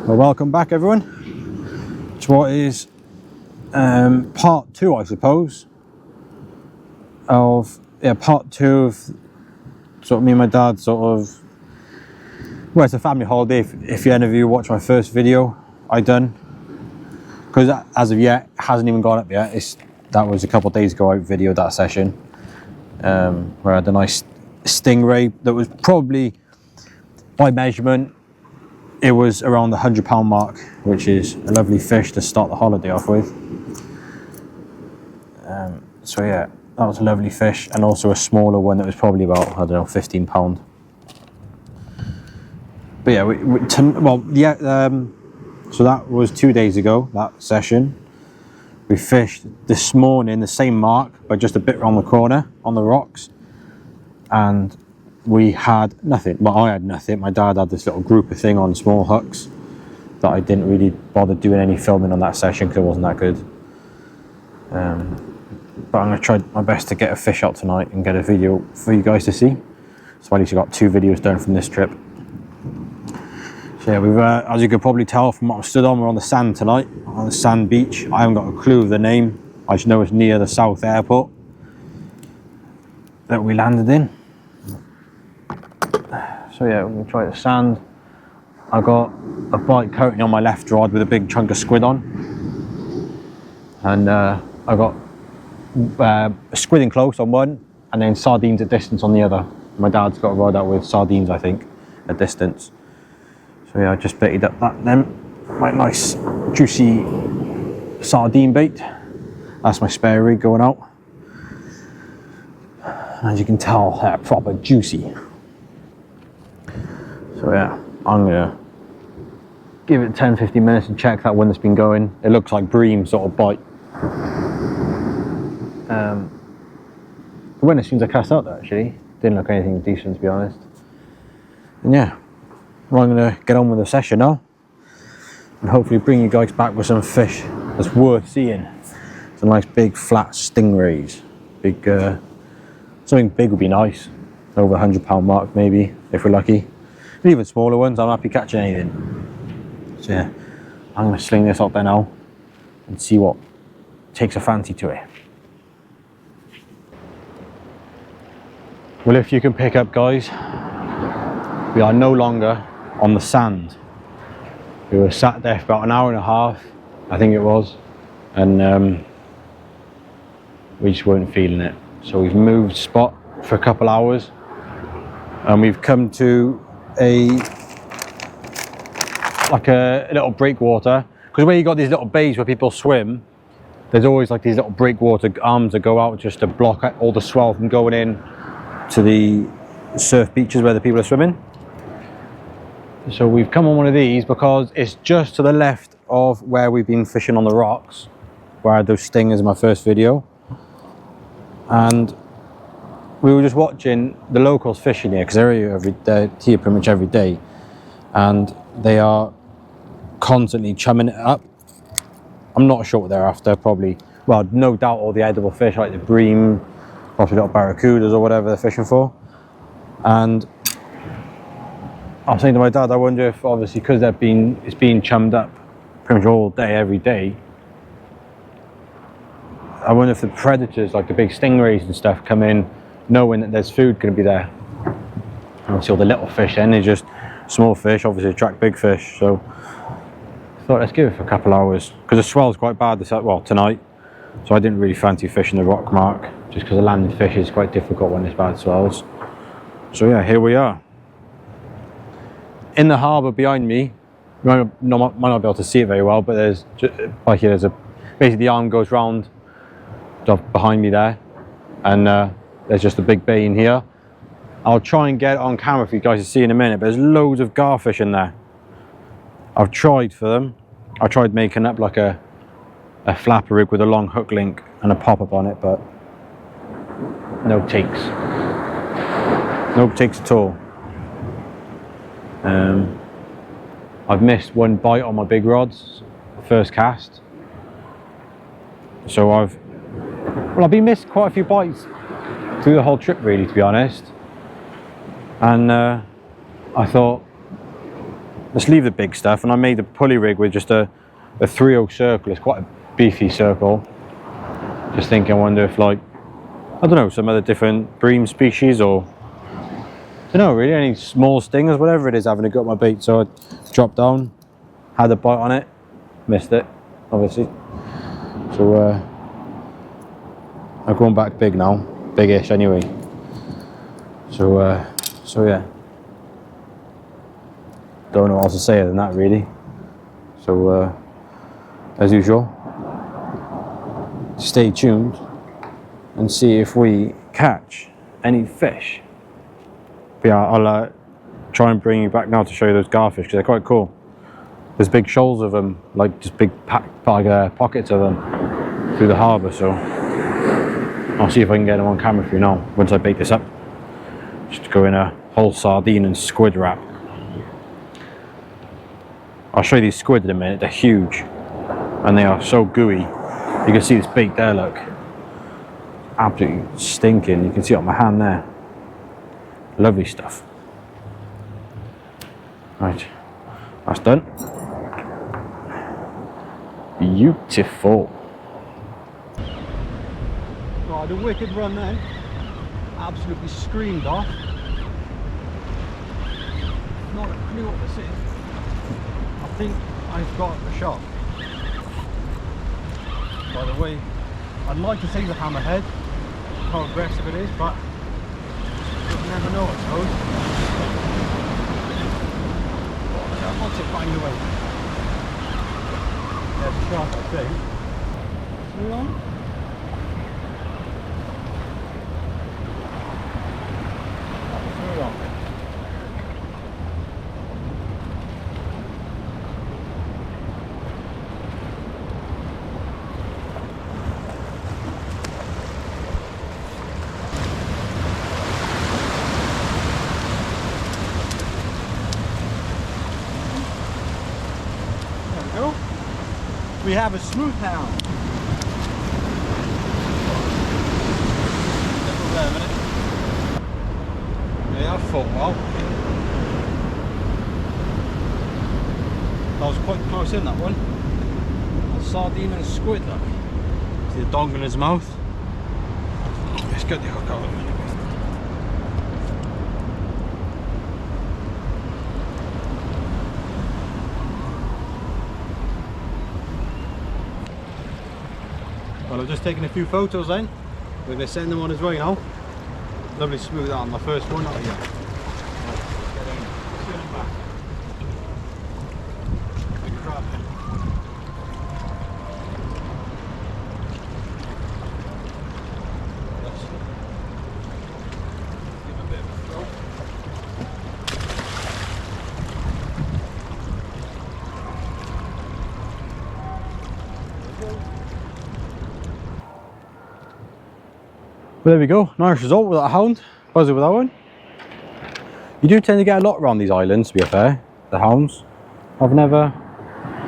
Well, welcome back everyone to what is part 2, I suppose, of part 2 of sort of me and my dad well, it's a family holiday. If any of you watched my first video I done, because as of yet it hasn't even gone up yet. That was a couple of days ago I videoed that session where I had a nice stingray that was probably, by measurement, it was around the £100 mark, which is a lovely fish to start the holiday off with. So yeah, that was a lovely fish, and also a smaller one that was probably about, I don't know, £15. But yeah, so that was 2 days ago, that session. We fished this morning the same mark, but just a bit around the corner on the rocks, and we had nothing. Well, I had nothing. My dad had this little grouper thing on small hooks that I didn't really bother doing any filming on that session because it wasn't that good. But I'm going to try my best to get a fish out tonight and get a video for you guys to see. So at least I got 2 videos done from this trip. So yeah, we've as you can probably tell from what I'm stood on, we're on the sand tonight, on the sand beach. I haven't got a clue of the name. I just know it's near the South Airport that we landed in. So yeah, we're going to try the sand. I got a bite currently on my left rod with a big chunk of squid on, and I got a squid in close on one, and then sardines at distance on the other. My dad's got a rod out with sardines, I think, at distance. So yeah, I just baited up that then. My nice juicy sardine bait. That's my spare rig going out. As you can tell, they're proper juicy. So yeah, I'm gonna give it 10-15 minutes and check that one that's been going. It looks like bream sort of bite. When as soon as I cast out though, actually, didn't look anything decent, to be honest. And yeah, well, I'm gonna get on with the session now, and hopefully bring you guys back with some fish that's worth seeing. Some nice big flat stingrays. Something big would be nice, over the £100 mark maybe, if we're lucky. And even smaller ones, I'm happy catching anything. So yeah, I'm going to sling this out there now and see what takes a fancy to it. Well, if you can pick up, guys, we are no longer on the sand. We were sat there for about an hour and a half, I think it was, and we just weren't feeling it. So we've moved spot for a couple hours, and we've come to a little breakwater, because where you got these little bays where people swim, there's always like these little breakwater arms that go out just to block all the swell from going in to the surf beaches where the people are swimming. So we've come on one of these because it's just to the left of where we've been fishing on the rocks, where I had those stingers in my first video. And we were just watching the locals fishing here, because they're here pretty much every day, and they are constantly chumming it up. I'm not sure what they're after. Probably, well, no doubt all the edible fish like the bream, possibly little barracudas or whatever they're fishing for. And I was saying to my dad, I wonder if, obviously, because it's being chummed up pretty much all day, every day, I wonder if the predators, like the big stingrays and stuff, come in knowing that there's food going to be there. And obviously all the little fish then, they're just small fish, obviously attract big fish. So I thought, let's give it for a couple hours, because the swell's quite bad tonight. So I didn't really fancy fishing the rock mark, just because the landing fish is quite difficult when there's bad swells. So yeah, here we are. In the harbour behind me, you might not be able to see it very well, but there's basically the arm goes round behind me there, and there's just a big bay in here. I'll try and get it on camera for you guys to see in a minute, but there's loads of garfish in there. I've tried for them. I tried making up like a flapper rig with a long hook link and a pop-up on it, but no takes. No takes at all. I've missed one bite on my big rods, first cast. So I've been missed quite a few bites through the whole trip, really, to be honest. And I thought, let's leave the big stuff. And I made the pulley rig with just a 3/0 circle. It's quite a beefy circle. Just thinking, I wonder if, like, I don't know, some other different bream species, or I don't know really, any small stingers, whatever it is, having a go at my bait. So I dropped down, had a bite on it, missed it, obviously. So I'm going back big now, big-ish anyway. So yeah, don't know what else to say other than that really. So as usual, stay tuned and see if we catch any fish. But yeah, I'll try and bring you back now to show you those garfish, because they're quite cool. There's big shoals of them, like just big pockets of them through the harbour. So I'll see if I can get them on camera for you now once I bait this up. Just go in a whole sardine and squid wrap. I'll show you these squid in a minute. They're huge and they are so gooey. You can see this bait there, look, absolutely stinking. You can see it on my hand there. Lovely stuff. Right, that's done. Beautiful. So I had a wicked run then. Absolutely screamed off. Not a clue what this is. I think I've got a shot. By the way, I'd like to say the hammerhead, how aggressive it is, but you never know, I suppose. What's it banged away? There's a shark, I think. Hang on. We have a smooth-hound. Yeah, I thought, well, that was quite close in, that one. A sardine and a squid, look. See the dong in his mouth? Let's get the hook out of it. Well, I've just taken a few photos then. We're going to send them on his way now. Lovely smooth on my first one out of here. Right, let's get in. Turn him back. Big crab. Let's give him a bit of a throw. Well, there we go, nice result with that hound. Buzzy with that one. You do tend to get a lot around these islands, to be fair, the hounds. I've never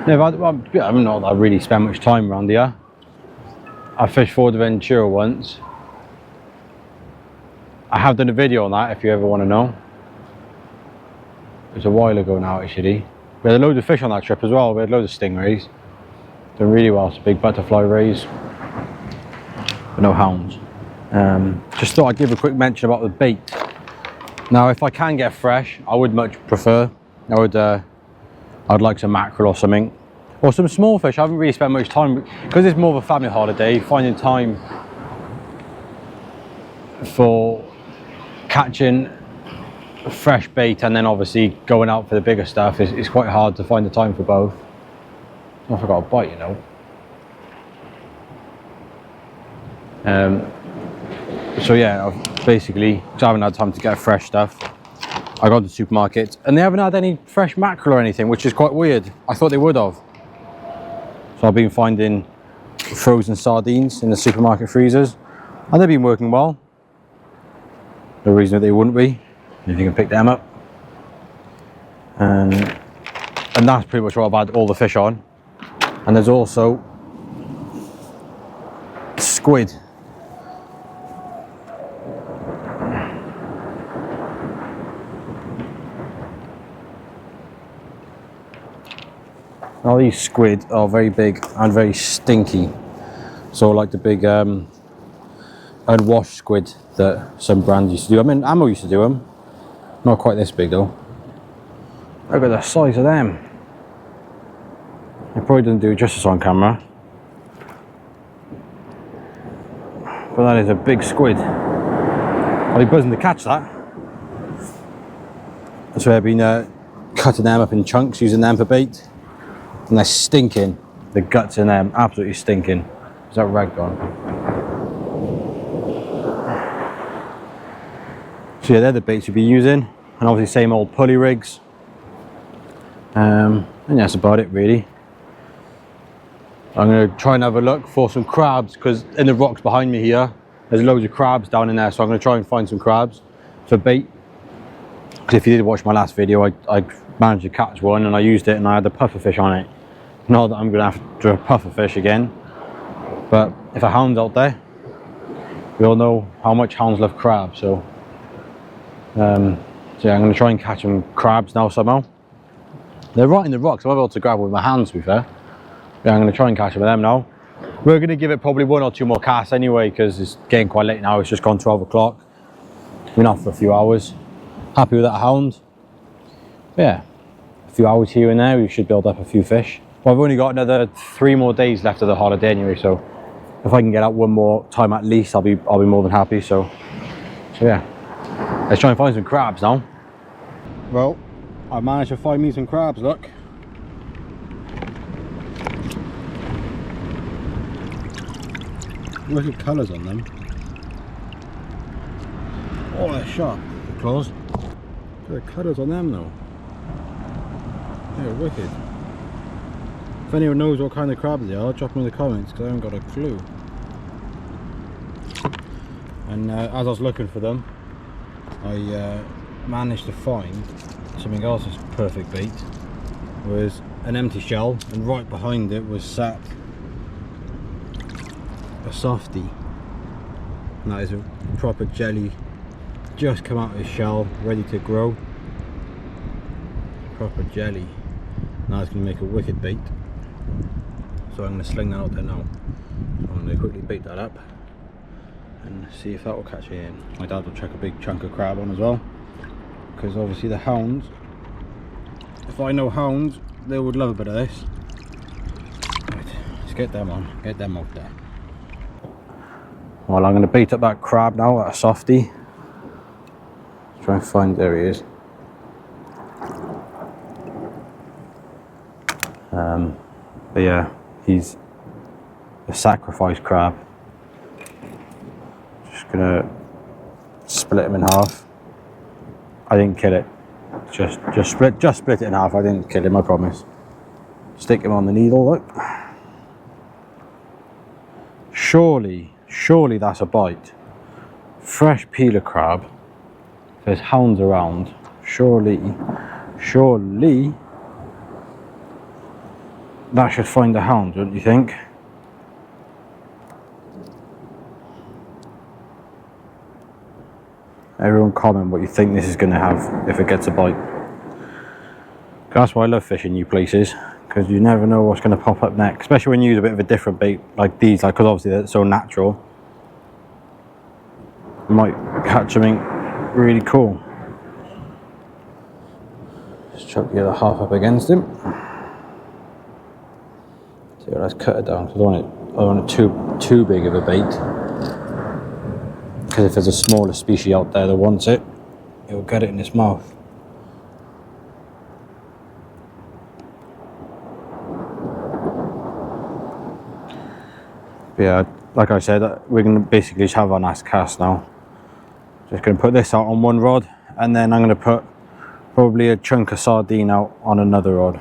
had, well, I'm not that I really spend much time around here. I fished Fuerteventura once. I have done a video on that if you ever want to know. It was a while ago now actually. We had a load of fish on that trip as well. We had loads of stingrays. Done really well, some big butterfly rays. But no hounds. Just thought I'd give a quick mention about the bait. Now if I can get fresh, I would much prefer, I'd like some mackerel or something, or some small fish. I haven't really spent much time, because it's more of a family holiday, finding time for catching fresh bait and then obviously going out for the bigger stuff is quite hard to find the time for both. I forgot a bite, you know. So yeah, I've basically, because I haven't had time to get fresh stuff, I got to the supermarket and they haven't had any fresh mackerel or anything, which is quite weird. I thought they would have. So I've been finding frozen sardines in the supermarket freezers and they've been working well. No reason that they wouldn't be, if you can pick them up. And that's pretty much what I've had all the fish on. And there's also squid. All these squid are very big and very stinky. So like the big unwashed squid that some brands used to do. I mean, Ammo used to do them. Not quite this big though. Look at the size of them. It probably doesn't do justice on camera. But that is a big squid. I'll be buzzing to catch that. So I've been cutting them up in chunks, using them for bait. And they're stinking. The guts in them, absolutely stinking. Is that rag gone? So yeah, they're the baits we'll be using. And obviously same old pulley rigs. And that's about it really. I'm going to try and have a look for some crabs, because in the rocks behind me here, there's loads of crabs down in there. So I'm going to try and find some crabs for bait. Because if you did watch my last video, I managed to catch one and I used it and I had the puffer fish on it. Not that I'm going to have to puffer fish again. But if a hound's out there, we all know how much hounds love crabs. So yeah, I'm going to try and catch some crabs now somehow. They're right in the rocks. I'm able to grab them with my hands, to be fair. Yeah, I'm going to try and catch them with them now. We're going to give it probably 1 or 2 more casts anyway, because it's getting quite late now. It's just gone 12 o'clock. Been off for a few hours. Happy with that hound. But yeah, a few hours here and there, we should build up a few fish. Well, I've only got another 3 more days left of the holiday anyway, so if I can get out 1 more time at least, I'll be more than happy. So yeah, let's try and find some crabs now. Well, I managed to find me some crabs. Look. Look at colours on them. Oh, they're sharp. The claws. Look at the colours on them though. They're wicked. If anyone knows what kind of crabs they are, drop them in the comments, because I haven't got a clue. And as I was looking for them, I managed to find something else that's perfect bait. It was an empty shell, and right behind it was sat a softie. And that is a proper jelly, just come out of the shell, ready to grow. Proper jelly. Now it's going to make a wicked bait. So I'm going to sling that out there now. So I'm going to quickly bait that up and see if that will catch it in. My dad will chuck a big chunk of crab on as well, because obviously the hounds, if I know hounds, they would love a bit of this. Right, let's get them on, get them out there. Well, I'm going to bait up that crab now at a softie. Try and find, there he is. But yeah, he's a sacrifice crab. Just gonna split him in half. I didn't kill it. Just split it in half. I didn't kill him, I promise. Stick him on the needle, look. Surely that's a bite. Fresh peeler crab. There's hounds around. Surely that should find a hound, don't you think? Everyone comment what you think this is going to have if it gets a bite. That's why I love fishing new places, because you never know what's going to pop up next, especially when you use a bit of a different bait like these, because obviously they're so natural. You might catch something really cool. Just chuck the other half up against him. So let's cut it down, because I don't want it too big of a bait. Because if there's a smaller species out there that wants it, it'll get it in its mouth. But yeah, like I said, we're going to basically just have our last cast now. Just going to put this out on one rod, and then I'm going to put probably a chunk of sardine out on another rod.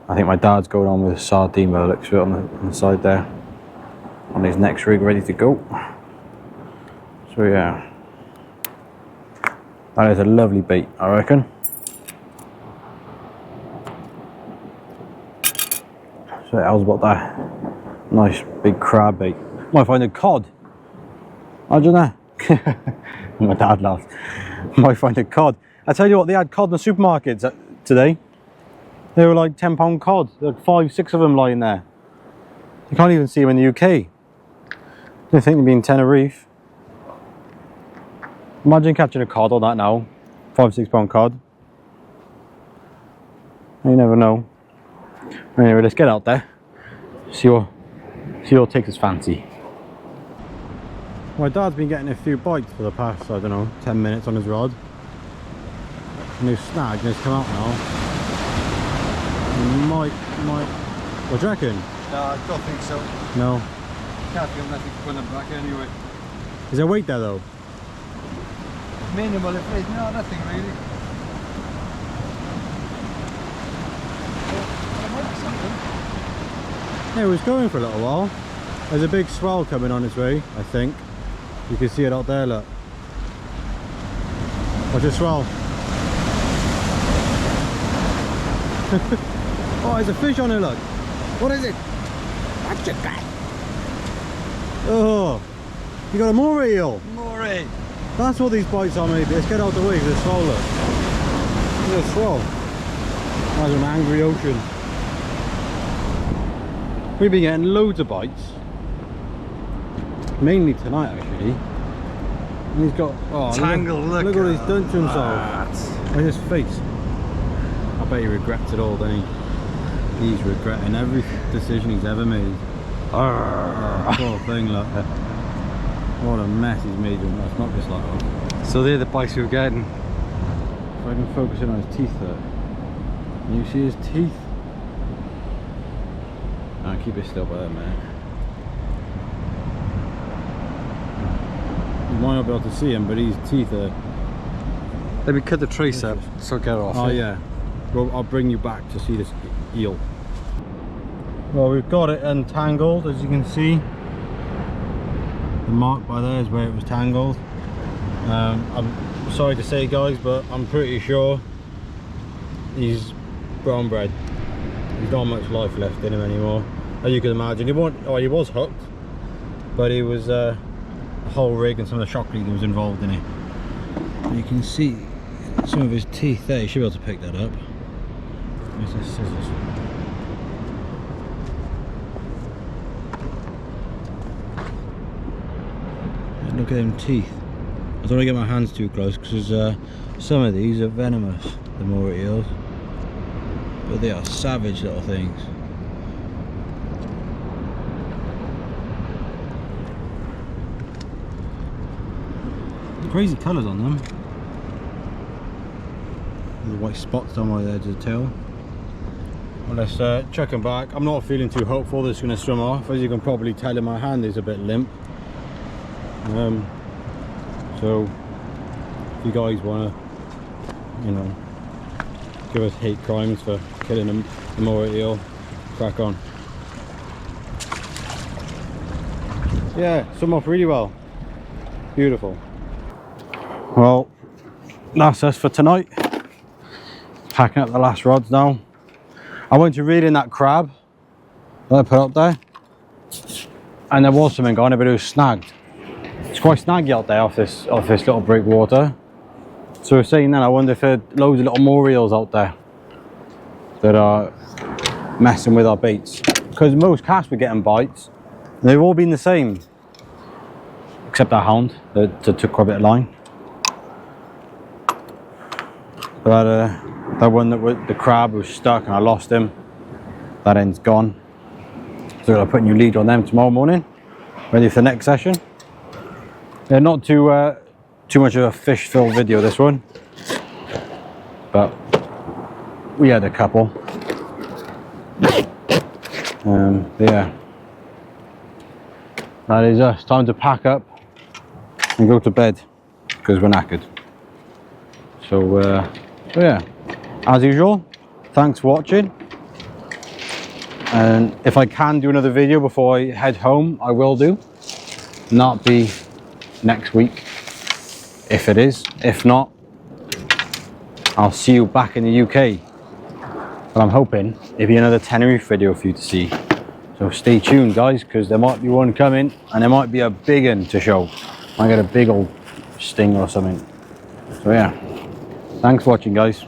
I think my dad's going on with a sardine by the looks of it on the side there, on his next rig, ready to go. So yeah, that is a lovely bait, I reckon. So how's about that? Nice big crab bait. Might find a cod. I don't know. My dad laughed. Might find a cod. I tell you what, they had cod in the supermarkets today. They were like £10 cod. There were 5, 6 of them lying there. You can't even see them in the UK. I don't think they'd be in Tenerife. Imagine catching a cod on that now. £5, £6 cod. You never know. Anyway, let's get out there. See what takes his fancy. My dad's been getting a few bites for the past, I don't know, 10 minutes on his rod. And his snag has come out now. Might, what do you reckon? No, I don't think so. No. Can't feel nothing to put them back anyway. Is there weight there though? Minimal if it is, no, nothing really. Yeah, it was going for a little while. There's a big swell coming on its way, I think. You can see it out there, look. Watch the swell. Oh, there's a fish on it, look. What is it? What you got? Oh, you got a moray eel. Moray. That's what these bites are, maybe. Let's get out the way for the swell, look. Look at the swell. That's an angry ocean. We've been getting loads of bites. Mainly tonight, actually. And he's got... Oh, Tangle, look what he's done to himself. Look at his face. I bet he regrets it all, doesn't he? He's regretting every decision he's ever made. Poor thing, look. What a mess he's made of that. Not just like that. So they're the bites we were getting. If I can focus in on his teeth there. Can you see his teeth? Nah, keep it still by there, man. You might not be able to see him, but his teeth are... Let me cut the trace up so get off. Oh yeah. Well, I'll bring you back to see this eel. Well, we've got it untangled, as you can see. The mark by there is where it was tangled. I'm sorry to say, guys, but I'm pretty sure he's brown bread. There's not much life left in him anymore. As you can imagine, he was hooked, but he was the whole rig and some of the shock leading was involved in it. And you can see some of his teeth there. You should be able to pick that up. Where's the scissors? And look at them teeth. I don't want to get my hands too close because some of these are venomous, the moray eels. But they are savage little things. Crazy colours on them. The white spots on the edge of the tail. Well, let's chuck them back. I'm not feeling too hopeful this is going to swim off. As you can probably tell, in my hand is a bit limp. So if you guys want to, you know, give us hate crimes for killing the moray eel, crack on. Yeah, swim off really well. Beautiful. Well, that's us for tonight. Packing up the last rods now. I went to reel in that crab that I put up there, and there was something on it, but it was snagged. It's quite snaggy out there off this little breakwater. So we're saying then, I wonder if there are loads of little moray eels out there that are messing with our baits. Because most casts we're getting bites, and they've all been the same, except that hound that took quite a bit of line. But that one the crab was stuck and I lost him. That end's gone. So I'll put a new lead on them tomorrow morning, ready for the next session. Yeah, not too much of a fish-filled video, this one, but we had a couple. Yeah, that is us. Time to pack up and go to bed because we're knackered. So yeah, as usual, thanks for watching, and if I can do another video before I head home, I will do. Not be next week, if it is. If not, I'll see you back in the UK. But I'm hoping it'll be another Tenerife video for you to see. So stay tuned, guys, because there might be one coming, and there might be a big one to show. I get a big old sting or something. So yeah, thanks for watching, guys.